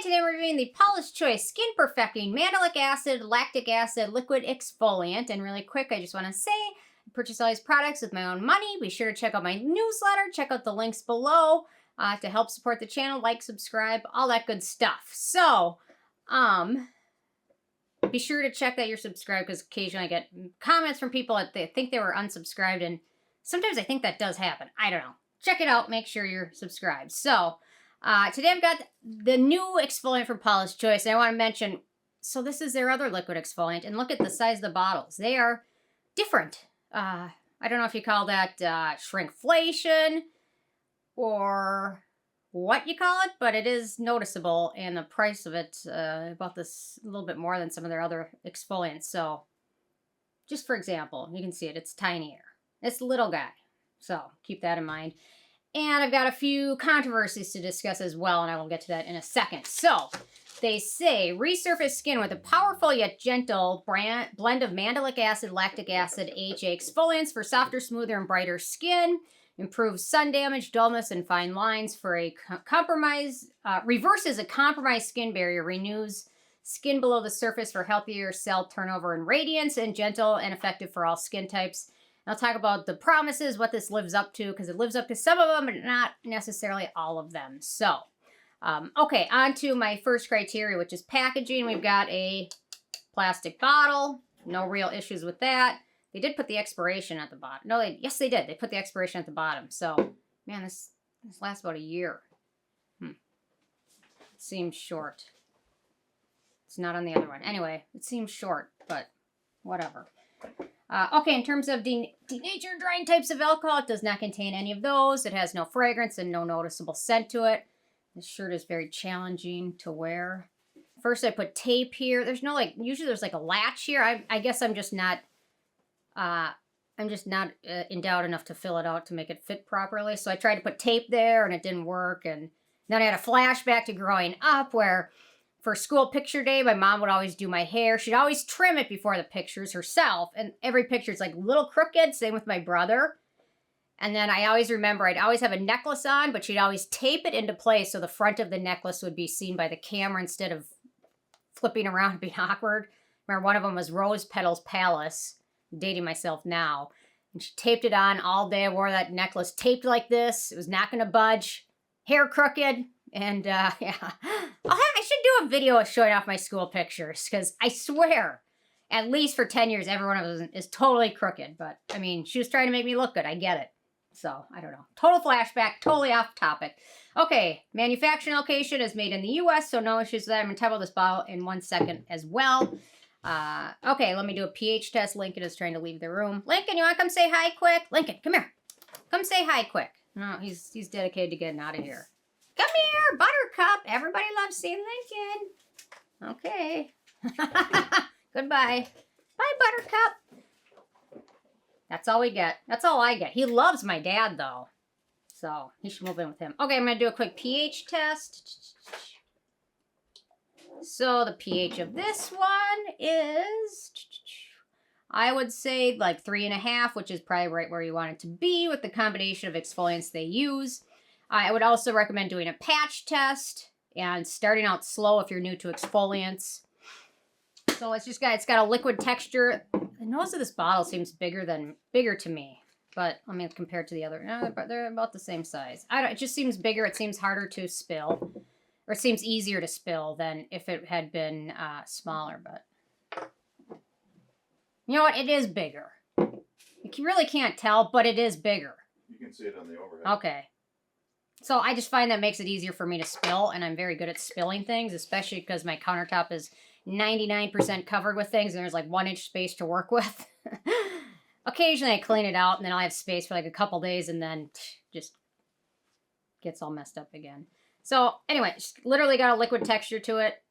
today we're reviewing the Paula's Choice Skin Perfecting Mandelic Acid, Lactic Acid Liquid Exfoliant. And really quick, I just want to say, I purchase all these products with my own money. Be sure to check out my newsletter. Check out the links below to help support the channel. Like, subscribe, all that good stuff. So, be sure to check that you're subscribed, because occasionally I get comments from people that they think they were unsubscribed, and sometimes I think that does happen. I don't know. Check it out. Make sure you're subscribed. So, today I've got the new exfoliant from Paula's Choice, and I want to mention, so this is their other liquid exfoliant, and look at the size of the bottles. They are different. I don't know if you call that shrinkflation or what you call it, but it is noticeable, and the price of it, about this a little bit more than some of their other exfoliants. So, just for example, you can see it, it's tinier. It's a little guy, so keep that in mind. And I've got a few controversies to discuss as well, and I will get to that in a second. So, they say, resurface skin with a powerful yet gentle blend of mandelic acid, lactic acid, AHA exfoliants for softer, smoother, and brighter skin. Improves sun damage, dullness, and fine lines for a reverses a compromised skin barrier, renews skin below the surface for healthier cell turnover and radiance, and gentle and effective for all skin types. I'll talk about the promises, what this lives up to, because it lives up to some of them, but not necessarily all of them. So, okay, on to my first criteria, which is packaging. We've got a plastic bottle. No real issues with that. They did put the expiration at the bottom. No, yes, they did. They put the expiration at the bottom. So, man, this lasts about a year. It seems short. It's not on the other one. Anyway, it seems short, but whatever. Okay, in terms of denatured drying types of alcohol, it does not contain any of those. It has no fragrance and no noticeable scent to it. This shirt is very challenging to wear. First, I put tape here. There's no, usually there's a latch here. I guess I'm just not endowed enough to fill it out to make it fit properly. So I tried to put tape there, and it didn't work. And then I had a flashback to growing up where for school picture day, my mom would always do my hair. She'd always trim it before the pictures herself. And every picture's a little crooked. Same with my brother. And then I always remember I'd always have a necklace on, but she'd always tape it into place so the front of the necklace would be seen by the camera instead of flipping around and being awkward. Remember, one of them was Rose Petals Palace. I'm dating myself now. And she taped it on all day. I wore that necklace taped like this. It was not going to budge. Hair crooked. And, yeah. I should do a video showing off my school pictures, because I swear, at least for 10 years, every one of them is totally crooked. But, I mean, she was trying to make me look good. I get it. So, I don't know. Total flashback. Totally off topic. Okay. Manufacturing location is made in the U.S., so no issues with that. I'm going to tap out this bottle in 1 second as well. Okay, let me do a pH test. Lincoln is trying to leave the room. Lincoln, you want to come say hi quick? Lincoln, come here. Come say hi quick. No, he's dedicated to getting out of here. Come here, Buttercup. Everybody loves seeing Lincoln. Okay. Goodbye. Bye, Buttercup. That's all we get. That's all I get. He loves my dad, though. So, he should move in with him. Okay, I'm going to do a quick pH test. So, the pH of this one is, I would say, 3.5, which is probably right where you want it to be with the combination of exfoliants they use. I would also recommend doing a patch test and starting out slow if you're new to exfoliants. So it's got a liquid texture. The nose of this bottle seems bigger to me, but I mean compared to the other, they're about the same size. It just seems bigger. It seems harder to spill, or it seems easier to spill than if it had been smaller. But you know what? It is bigger. You really can't tell, but it is bigger. You can see it on the overhead. Okay. So I just find that makes it easier for me to spill, and I'm very good at spilling things, especially because my countertop is 99% covered with things, and there's 1 inch space to work with. Occasionally I clean it out, and then I'll have space for a couple days, and then just gets all messed up again. So anyway, just literally got a liquid texture to it.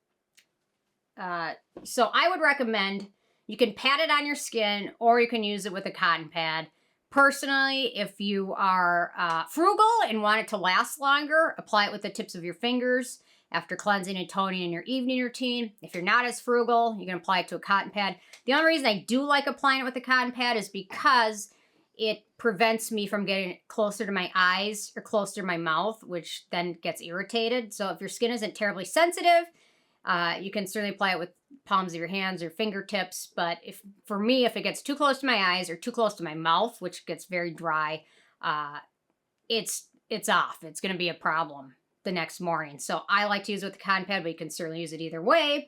So I would recommend you can pat it on your skin, or you can use it with a cotton pad. Personally, if you are frugal and want it to last longer, apply it with the tips of your fingers after cleansing and toning in your evening routine. If you're not as frugal, you can apply it to a cotton pad. The only reason I do like applying it with a cotton pad is because it prevents me from getting closer to my eyes or closer to my mouth, which then gets irritated. So if your skin isn't terribly sensitive, you can certainly apply it with palms of your hands or fingertips. But for me, if it gets too close to my eyes or too close to my mouth, which gets very dry, it's off. It's going to be a problem the next morning. So I like to use it with the cotton pad, but you can certainly use it either way.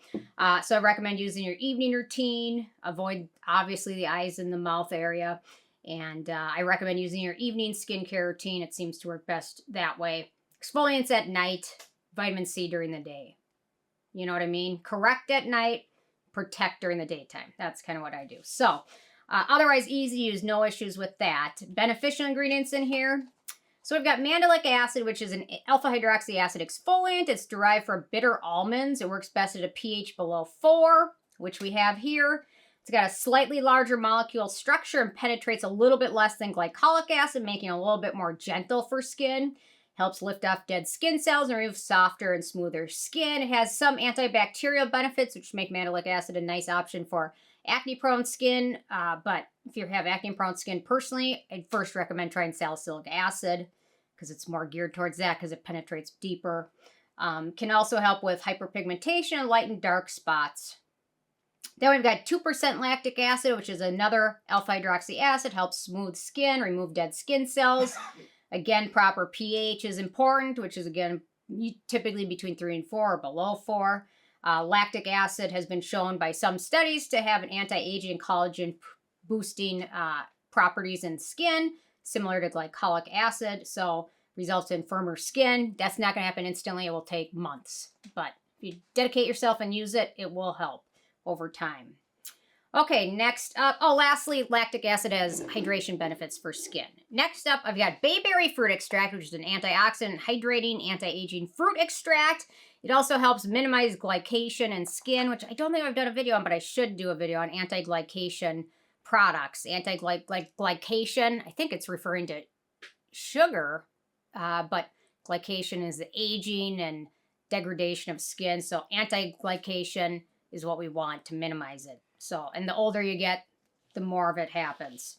So I recommend using your evening routine. Avoid, obviously, the eyes and the mouth area. And I recommend using your evening skincare routine. It seems to work best that way. Exfoliants at night, vitamin C during the day. You know what I mean? Correct at night, protect during the daytime. That's kind of what I do. So otherwise, easy to use, no issues with that. Beneficial ingredients in here. So we've got Mandelic acid, which is an alpha-hydroxy acid exfoliant. It's derived from bitter almonds. It works best at a pH below 4, which we have here. It's got a slightly larger molecule structure and penetrates a little bit less than glycolic acid, making it a little bit more gentle for skin. Helps lift off dead skin cells and remove softer and smoother skin. It has some antibacterial benefits, which make mandelic acid a nice option for acne-prone skin. But if you have acne-prone skin personally, I'd first recommend trying salicylic acid because it's more geared towards that because it penetrates deeper. Can also help with hyperpigmentation and lighten dark spots. Then we've got 2% lactic acid, which is another alpha-hydroxy acid. Helps smooth skin, remove dead skin cells. Again, proper pH is important, which is, again, typically between 3 and 4 or below 4. Lactic acid has been shown by some studies to have an anti-aging and collagen-boosting properties in skin, similar to glycolic acid, so results in firmer skin. That's not going to happen instantly. It will take months. But if you dedicate yourself and use it, it will help over time. Okay, next up, lastly, lactic acid has hydration benefits for skin. Next up, I've got Bayberry fruit extract, which is an antioxidant, hydrating, anti-aging fruit extract. It also helps minimize glycation in skin, which I don't think I've done a video on, but I should do a video on anti-glycation products. Anti-glycation, I think it's referring to sugar, but glycation is the aging and degradation of skin. So anti-glycation is what we want to minimize it. So, and the older you get, the more of it happens.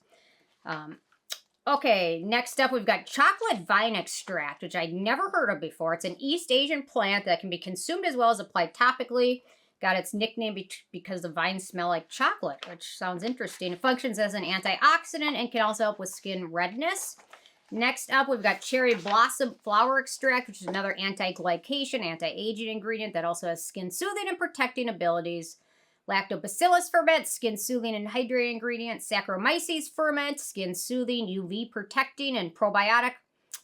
Okay, next up we've got chocolate vine extract, which I'd never heard of before. It's an East Asian plant that can be consumed as well as applied topically. Got its nickname because the vines smell like chocolate, which sounds interesting. It functions as an antioxidant and can also help with skin redness. Next up, we've got cherry blossom flower extract, which is another anti-glycation, anti-aging ingredient that also has skin soothing and protecting abilities. Lactobacillus ferment, skin soothing and hydrating ingredient. Saccharomyces ferment, skin soothing, UV protecting, and probiotic.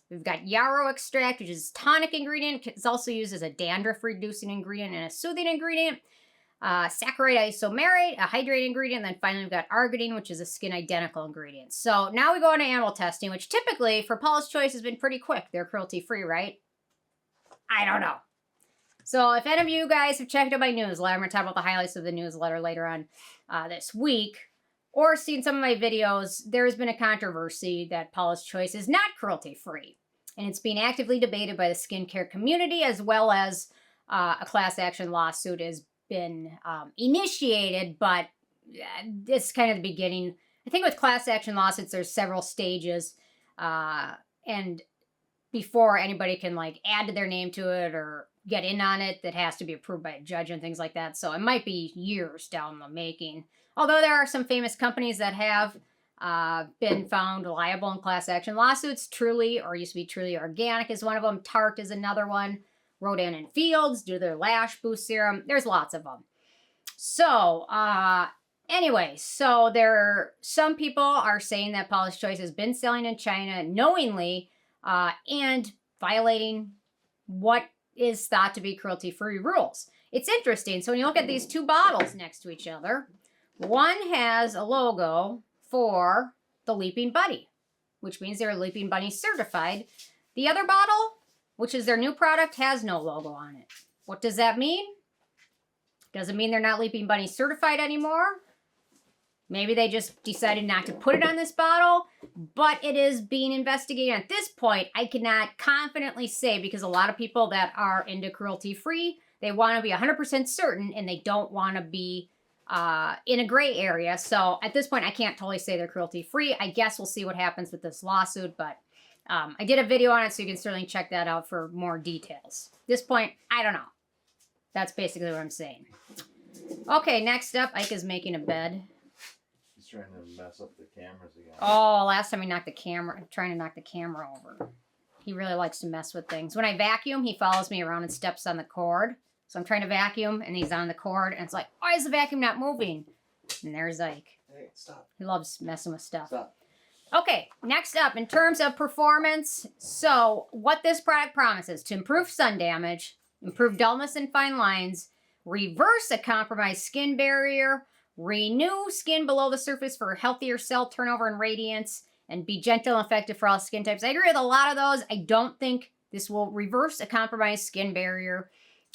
We've got yarrow extract, which is tonic ingredient. It's also used as a dandruff reducing ingredient and a soothing ingredient. Saccharide isomerate, a hydrating ingredient. And then finally, we've got arginine, which is a skin identical ingredient. So now we go into animal testing, which typically for Paula's Choice has been pretty quick. They're cruelty-free, right? I don't know. So if any of you guys have checked out my newsletter, I'm going to talk about the highlights of the newsletter later on this week, or seen some of my videos, there's been a controversy that Paula's Choice is not cruelty-free. And it's being actively debated by the skincare community, as well as a class action lawsuit has been initiated, but it's kind of the beginning. I think with class action lawsuits, there's several stages, and before anybody can like add their name to it or get in on it, that has to be approved by a judge and things like that. So it might be years down the making. Although there are some famous companies that have been found liable in class action lawsuits. Truly, or used to be Truly Organic, is one of them. Tarte is another one. Rodan and Fields do their lash boost serum. There's lots of them. So, anyway, so some people are saying that Paula's Choice has been selling in China knowingly and violating what is thought to be cruelty-free rules. It's interesting. So when you look at these two bottles next to each other, one has a logo for the Leaping Bunny, which means they're Leaping Bunny certified. The other bottle, which is their new product, has no logo on it. What does that mean? Does it mean they're not Leaping Bunny certified anymore? Maybe they just decided not to put it on this bottle, but it is being investigated. At this point, I cannot confidently say, because a lot of people that are into cruelty-free, they want to be 100% certain, and they don't want to be in a gray area. So at this point, I can't totally say they're cruelty-free. I guess we'll see what happens with this lawsuit, but I did a video on it, so you can certainly check that out for more details. At this point, I don't know. That's basically what I'm saying. Okay, next up, Ike is making a bed. He's trying to mess up the cameras again. Oh, last time he knocked the camera, trying to knock the camera over. He really likes to mess with things. When I vacuum, he follows me around and steps on the cord. So I'm trying to vacuum, and he's on the cord, and it's like, why is the vacuum not moving? And there's Ike. Hey, stop. He loves messing with stuff. Stop. Okay, next up, in terms of performance, so what this product promises: to improve sun damage, improve dullness and fine lines, reverse a compromised skin barrier, renew skin below the surface for healthier cell turnover and radiance, and be gentle and effective for all skin types. I agree with a lot of those. I don't think this will reverse a compromised skin barrier.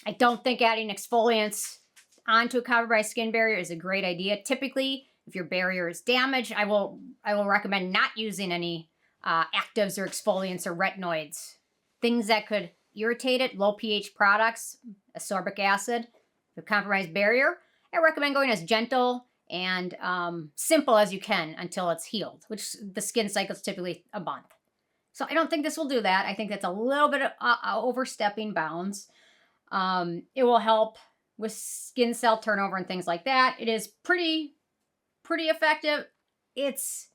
I don't think adding exfoliants onto a compromised skin barrier is a great idea. Typically, if your barrier is damaged, I will recommend not using any actives or exfoliants or retinoids. Things that could irritate it, low pH products, ascorbic acid, the compromised barrier. I recommend going as gentle and simple as you can until it's healed, which the skin cycle is typically a month. So I don't think this will do that. I think that's a little bit of overstepping bounds. It will help with skin cell turnover and things like that. It is pretty effective. It's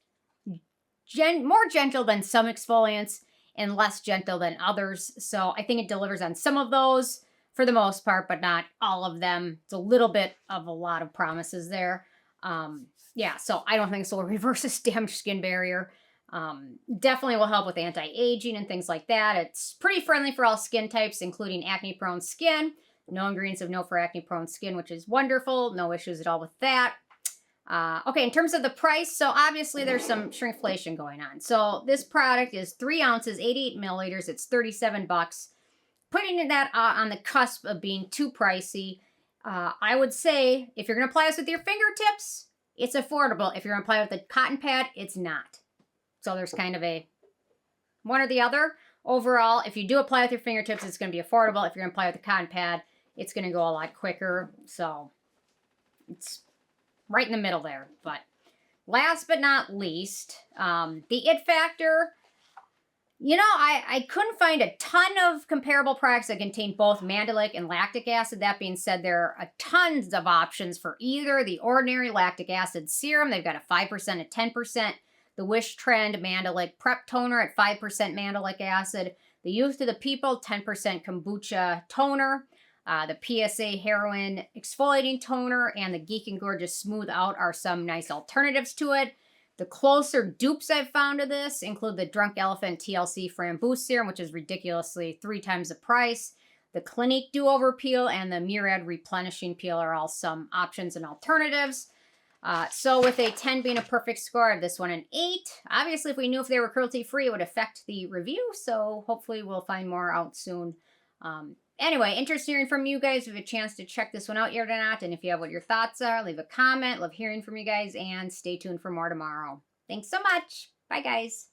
more gentle than some exfoliants and less gentle than others. So I think it delivers on some of those for the most part, but not all of them. It's a little bit of a lot of promises there. Yeah, so I don't think this will reverse this damaged skin barrier. Definitely will help with anti-aging and things like that. It's pretty friendly for all skin types, including acne-prone skin. No ingredients of note for acne-prone skin, which is wonderful. No issues at all with that. Okay, in terms of the price, so obviously there's some shrinkflation going on. So this product is 3 ounces, 88 milliliters. It's $37. Putting that on the cusp of being too pricey. I would say if you're going to apply this with your fingertips, it's affordable. If you're going to apply it with a cotton pad, it's not. So there's kind of a one or the other. Overall, if you do apply with your fingertips, it's going to be affordable. If you're going to apply with a cotton pad, it's going to go a lot quicker. So it's right in the middle there. But last but not least, the it factor. You know, I couldn't find a ton of comparable products that contain both Mandelic and lactic acid. That being said, there are tons of options for either. The ordinary lactic acid serum, they've got a 5% and 10%. The Wish Trend Mandelic Prep Toner at 5% Mandelic acid. The Youth to the People 10% Kombucha Toner. The PSA Heroin Exfoliating Toner and the Geek and Gorgeous Smooth Out are some nice alternatives to it. The closer dupes I've found to this include the Drunk Elephant TLC Framboos Serum, which is ridiculously 3 times the price. The Clinique Do-Over Peel and the Murad Replenishing Peel are all some options and alternatives. So with a 10 being a perfect score, I have this one an 8. Obviously, if we knew if they were cruelty-free, it would affect the review, so hopefully we'll find more out soon. Anyway, interested in hearing from you guys. If you have a chance to check this one out yet or not, and if you have what your thoughts are, leave a comment. Love hearing from you guys, and stay tuned for more tomorrow. Thanks so much. Bye, guys.